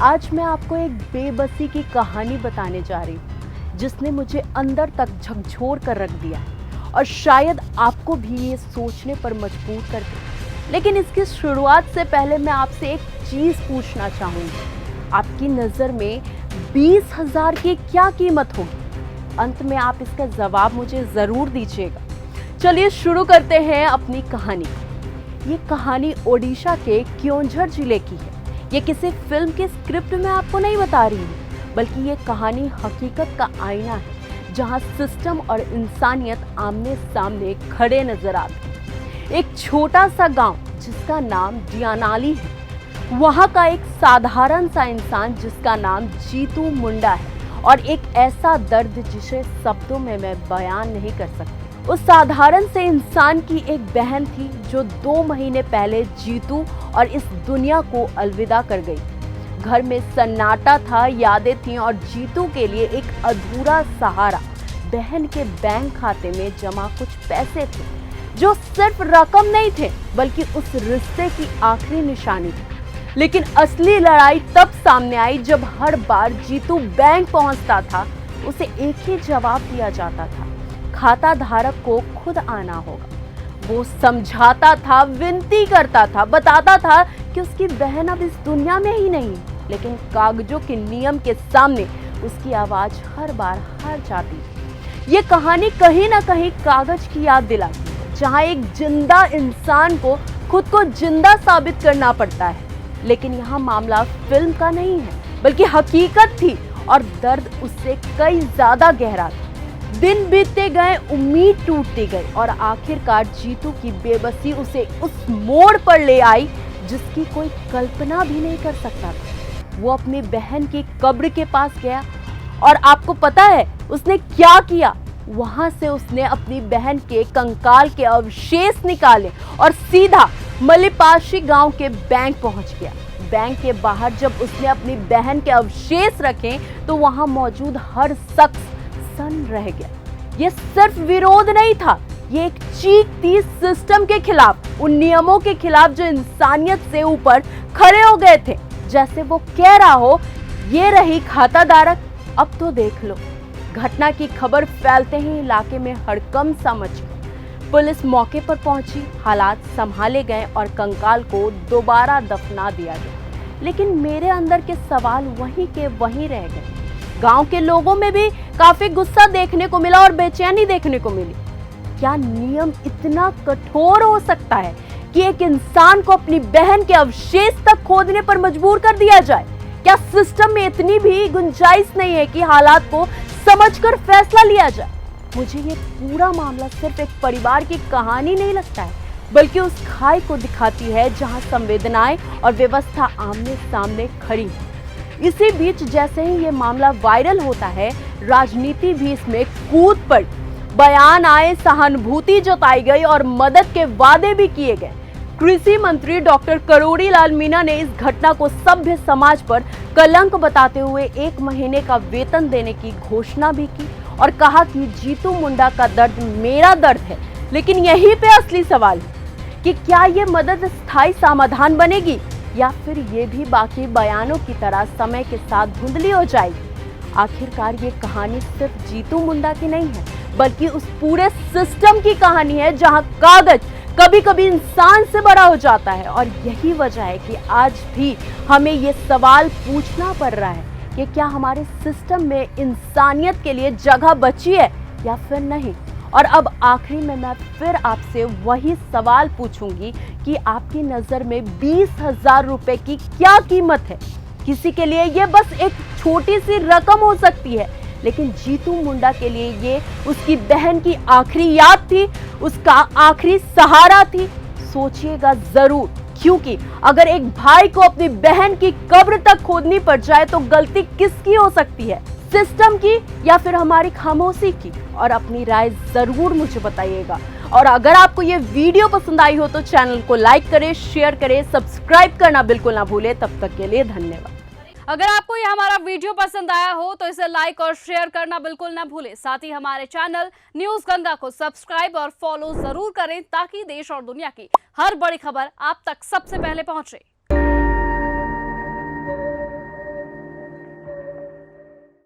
आज मैं आपको एक बेबसी की कहानी बताने जा रही हूँ जिसने मुझे अंदर तक झकझोर कर रख दिया है और शायद आपको भी ये सोचने पर मजबूर कर दे। लेकिन इसकी शुरुआत से पहले मैं आपसे एक चीज़ पूछना चाहूँगी, आपकी नज़र में 20,000 की क्या कीमत होगी? अंत में आप इसका जवाब मुझे ज़रूर दीजिएगा। चलिए शुरू करते हैं अपनी कहानी। ये कहानी ओडिशा के क्योंझर जिले की है। ये किसी फिल्म के स्क्रिप्ट में आपको नहीं बता रही हूँ, बल्कि ये कहानी हकीकत का आईना है जहाँ सिस्टम और इंसानियत आमने सामने खड़े नजर आते हैं। एक छोटा सा गांव जिसका नाम डियानाली है, वहाँ का एक साधारण सा इंसान जिसका नाम जीतू मुंडा है, और एक ऐसा दर्द जिसे शब्दों में मैं बयान नहीं कर सकती। उस साधारण से इंसान की एक बहन थी जो 2 महीने पहले जीतू और इस दुनिया को अलविदा कर गई। घर में सन्नाटा था, यादें थीं और जीतू के लिए एक अधूरा सहारा बहन के बैंक खाते में जमा कुछ पैसे थे जो सिर्फ रकम नहीं थे बल्कि उस रिश्ते की आखिरी निशानी थी। लेकिन असली लड़ाई तब सामने आई जब हर बार जीतू बैंक पहुंचता था उसे एक ही जवाब दिया जाता था, खाता धारक को खुद आना होगा। वो समझाता था, विनती करता था, बताता था कि उसकी बहन अब इस दुनिया में ही नहीं, लेकिन कागजों के नियम के सामने उसकी आवाज हर बार हार जाती थी। ये कहानी कहीं ना कहीं कागज की याद दिलाती है, जहाँ एक जिंदा इंसान को खुद को जिंदा साबित करना पड़ता है। लेकिन यहाँ मामला फिल्म का नहीं है बल्कि हकीकत थी, और दर्द उससे कई ज्यादा गहरा था। दिन बीतते गए, उम्मीद टूटती गई और आखिरकार जीतू की बेबसी उसे उस मोड़ पर ले आई जिसकी कोई कल्पना भी नहीं कर सकता था। वो अपनी बहन की कब्र के पास गया और आपको पता है उसने क्या किया? वहां से उसने अपनी बहन के कंकाल के अवशेष निकाले और सीधा मलिपाशी गांव के बैंक पहुंच गया। बैंक के बाहर जब उसने अपनी बहन के अवशेष रखे तो वहां मौजूद हर शख्स सन रह गया। ये सिर्फ विरोध नहीं था, ये एक चीख थी सिस्टम के खिलाफ, उन नियमों के खिलाफ जो इंसानियत से ऊपर खड़े हो गए थे। जैसे वो कह रहा हो, ये रही खाता धारक, अब तो देख लो। घटना की खबर फैलते ही इलाके में हड़कंप सा मच गया। पुलिस मौके पर पहुंची, हालात संभाले गए और कंकाल को दोबारा दफना दिया गया। लेकिन मेरे अंदर के सवाल वहीं के वहीं रह गए। गांव के लोगों में भी काफी गुस्सा देखने को मिला और बेचैनी देखने को मिली। क्या नियम इतना कठोर हो सकता है कि एक इंसान को अपनी बहन के अवशेष तक खोदने पर मजबूर कर दिया जाए? क्या सिस्टम में इतनी भी गुंजाइश नहीं है कि हालात को समझकर फैसला लिया जाए? मुझे ये पूरा मामला सिर्फ एक परिवार की कहानी नहीं लगता है, बल्कि उस खाई को दिखाती है जहां संवेदनाएं और व्यवस्था आमने सामने खड़ी है। इसी बीच जैसे ही ये मामला वायरल होता है, राजनीति भी इसमें कूद पड़ी। बयान आए, सहानुभूति जताई गई और मदद के वादे भी किए गए। कृषि मंत्री डॉक्टर करोड़ी लाल मीणा ने इस घटना को सभ्य समाज पर कलंक बताते हुए 1 महीने का वेतन देने की घोषणा भी की और कहा कि जीतू मुंडा का दर्द मेरा दर्द है। लेकिन यहीं पे असली सवाल है कि क्या ये मदद स्थायी समाधान बनेगी या फिर ये भी बाकी बयानों की तरह समय के साथ धुंधली हो जाएगी? आखिरकार ये कहानी सिर्फ जीतू मुंडा की नहीं है, बल्कि उस पूरे सिस्टम की कहानी है जहां कागज कभी कभी इंसान से बड़ा हो जाता है। और यही वजह है कि आज भी हमें ये सवाल पूछना पड़ रहा है कि क्या हमारे सिस्टम में इंसानियत के लिए जगह बची है या फिर नहीं। और अब आखिरी में मैं फिर आपसे वही सवाल पूछूंगी कि आपकी नज़र में 20,000 रुपए की क्या कीमत है? किसी के लिए ये बस एक छोटी सी रकम हो सकती है, लेकिन जीतू मुंडा के लिए ये उसकी बहन की आखिरी याद थी, उसका आखिरी सहारा थी। सोचिएगा जरूर, क्योंकि अगर एक भाई को अपनी बहन की कब्र तक खोदनी पड़ जाए तो गलती किसकी हो सकती है, सिस्टम की या फिर हमारी खामोशी की? और अपनी राय जरूर मुझे बताइएगा। और अगर आपको ये वीडियो पसंद आई हो तो चैनल को लाइक करें, शेयर करें, सब्सक्राइब करना बिल्कुल ना भूलें। तब तक के लिए धन्यवाद। अगर आपको ये हमारा वीडियो पसंद आया हो तो इसे लाइक और शेयर करना बिल्कुल ना भूलें। साथ ही हमारे चैनल न्यूज गंगा को सब्सक्राइब और फॉलो जरूर करें ताकि देश और दुनिया की हर बड़ी खबर आप तक सबसे पहले पहुंचे।